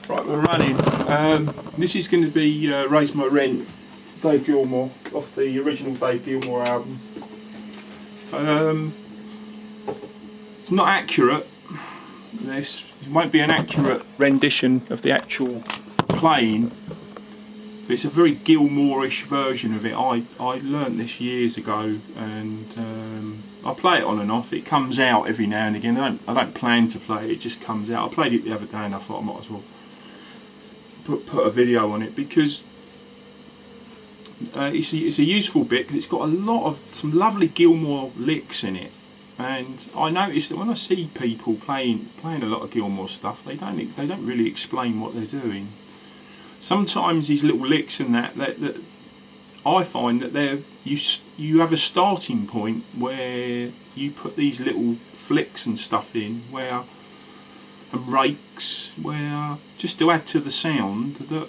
Right, we're running. This is going to be Raise My Rent, Dave Gilmour, off the original Dave Gilmour album. It's not accurate. This won't be an accurate rendition of the actual playing, but it's a very Gilmourish version of it. I learnt this years ago, and I play it on and off. It comes out every now and again. I don't plan to play it, it just comes out. I played it the other day and I thought I might as well put a video on it, because it's a useful bit, because it's got some lovely Gilmour licks in it. And I noticed that when I see people playing a lot of Gilmour stuff, they don't really explain what they're doing. Sometimes these little licks and that I find that you have a starting point where you put these little flicks and stuff in, and rakes, where just to add to the sound, that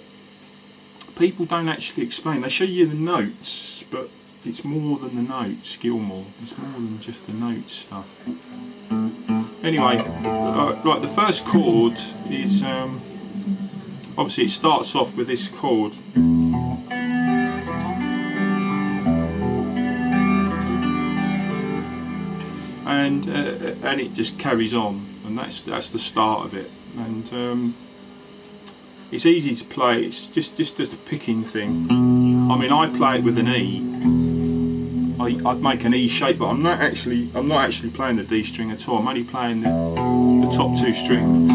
people don't actually explain. They show you the notes, but it's more than the notes, Gilmour. It's more than just the notes stuff. Anyway, right, the first chord is, obviously it starts off with this chord. And it just carries on, and that's the start of it. And it's easy to play. It's just a picking thing. I mean, I play it with an E. I'd make an E shape, but I'm not actually playing the D string at all. I'm only playing the top two strings.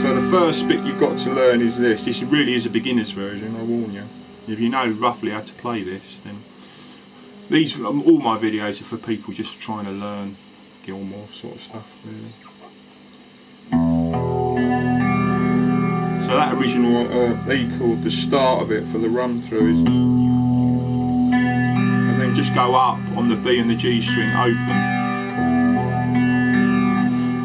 So the first bit you've got to learn is this. This really is a beginner's version, I warn you. If you know roughly how to play this, then all my videos are for people just trying to learn Gilmour sort of stuff, really. So that original E chord, the start of it for the run through is, and then just go up on the B and the G string open,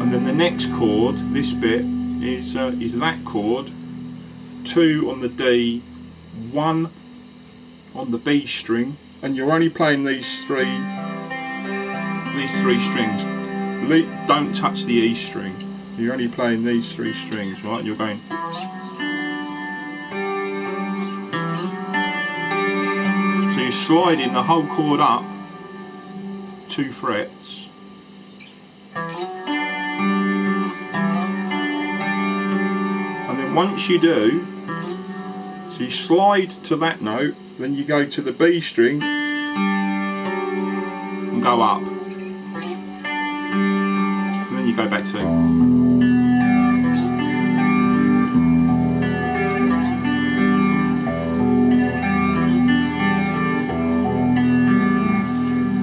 and then the next chord, this bit, is that chord, 2 on the D, 1 on the B string, and you're only playing these three strings. Don't touch the E string. You're only playing these 3 strings, right? And you're going. So you're sliding the whole chord up 2 frets. And then once you do, so you slide to that note, then you go to the B string and go up. And then you go back to.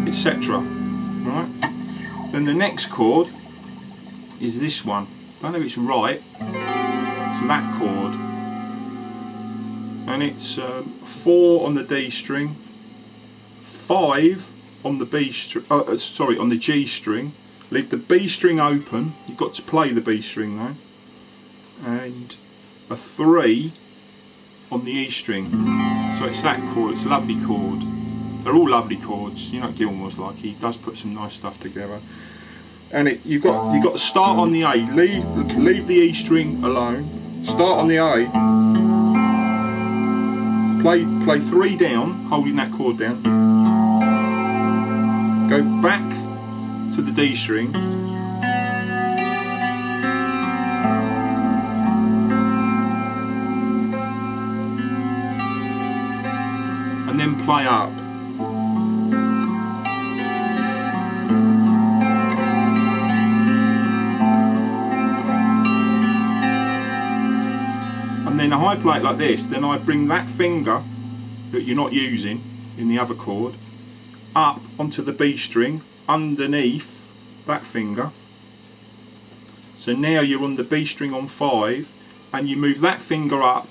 Etc. Right? Then the next chord is this one. Don't know if it's right. It's that chord, and it's 4 on the D string, 5 on the B string. On the G string. Leave the B string open. You've got to play the B string though, and a 3 on the E string. So it's that chord. It's a lovely chord. They're all lovely chords. You know what Gilmour's like. He does put some nice stuff together. And you've got to start on the A. Leave the E string alone. Start on the A. Play 3 down, holding that chord down. Go back to the D string. And then play up. And then if I play it like this, then I bring that finger that you're not using in the other chord up onto the B string underneath that finger. So now you're on the B string on 5, and you move that finger up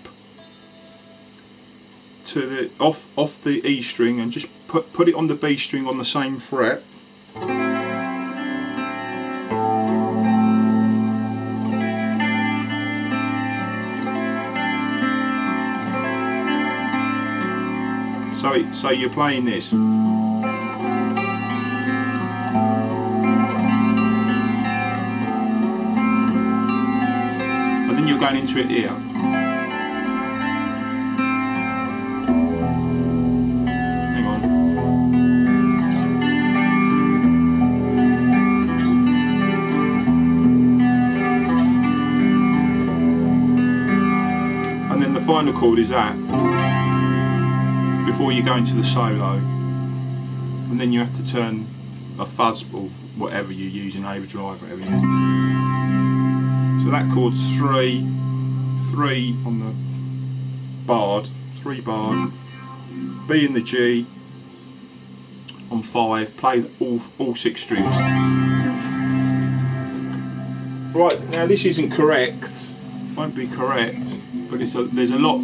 to the off the E string and just put it on the B string on the same fret. So you're playing this. of going into it here. Hang on. And then the final chord is that, before you go into the solo. And then you have to turn a fuzz or whatever you're using, overdrive, whatever you use. So that chord's 3 on the barred, 3 barred, B and the G on 5, play all 6 strings. Right, now this isn't correct, won't be correct, but there's a lot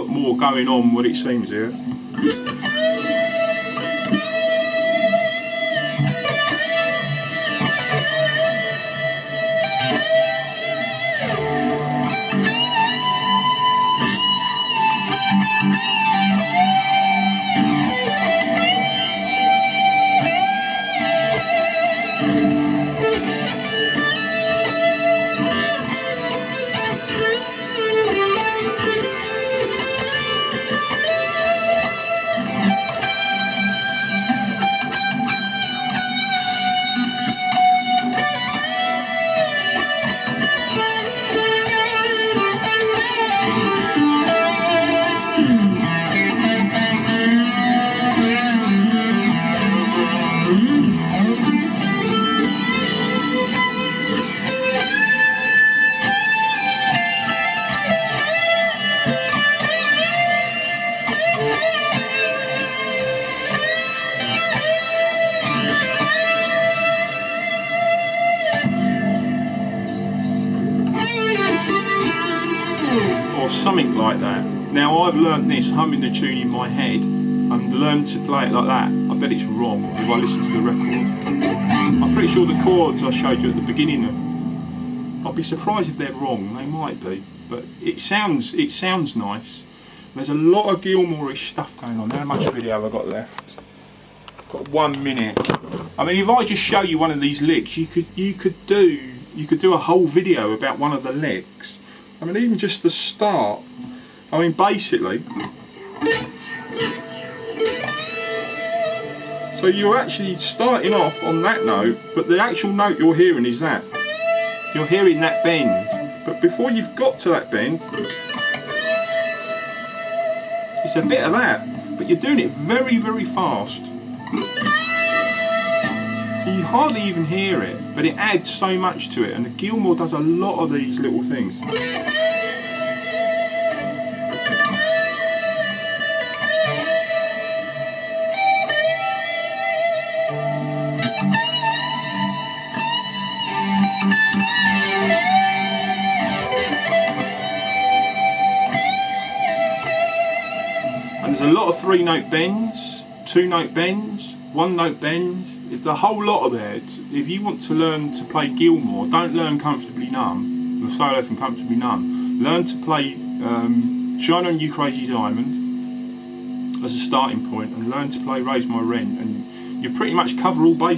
more going on what it seems here. Something like that. Now I've learned this humming the tune in my head and learned to play it like that. I bet it's wrong if I listen to the record. I'm pretty sure the chords I showed you at the beginning, I'd be surprised if they're wrong. They might be, but it sounds nice. There's a lot of Gilmour-ish stuff going on. How much video have I got left? Got 1 minute. I mean, if I just show you one of these licks, you could do a whole video about one of the licks. I mean, even just the start. I mean, basically. So you're actually starting off on that note, but the actual note you're hearing is that. You're hearing that bend. But before you've got to that bend, it's a bit of that. But you're doing it very, very fast. So you hardly even hear it, but it adds so much to it, and the Gilmour does a lot of these little things. And there's a lot of 3-note bends, 2-note bends, 1-note bends, the whole lot of there. If you want to learn to play Gilmour, don't learn Comfortably Numb, the solo from Comfortably Numb. Learn to play Shine On You Crazy Diamond as a starting point, and learn to play Raise My Rent, and you pretty much cover all bases.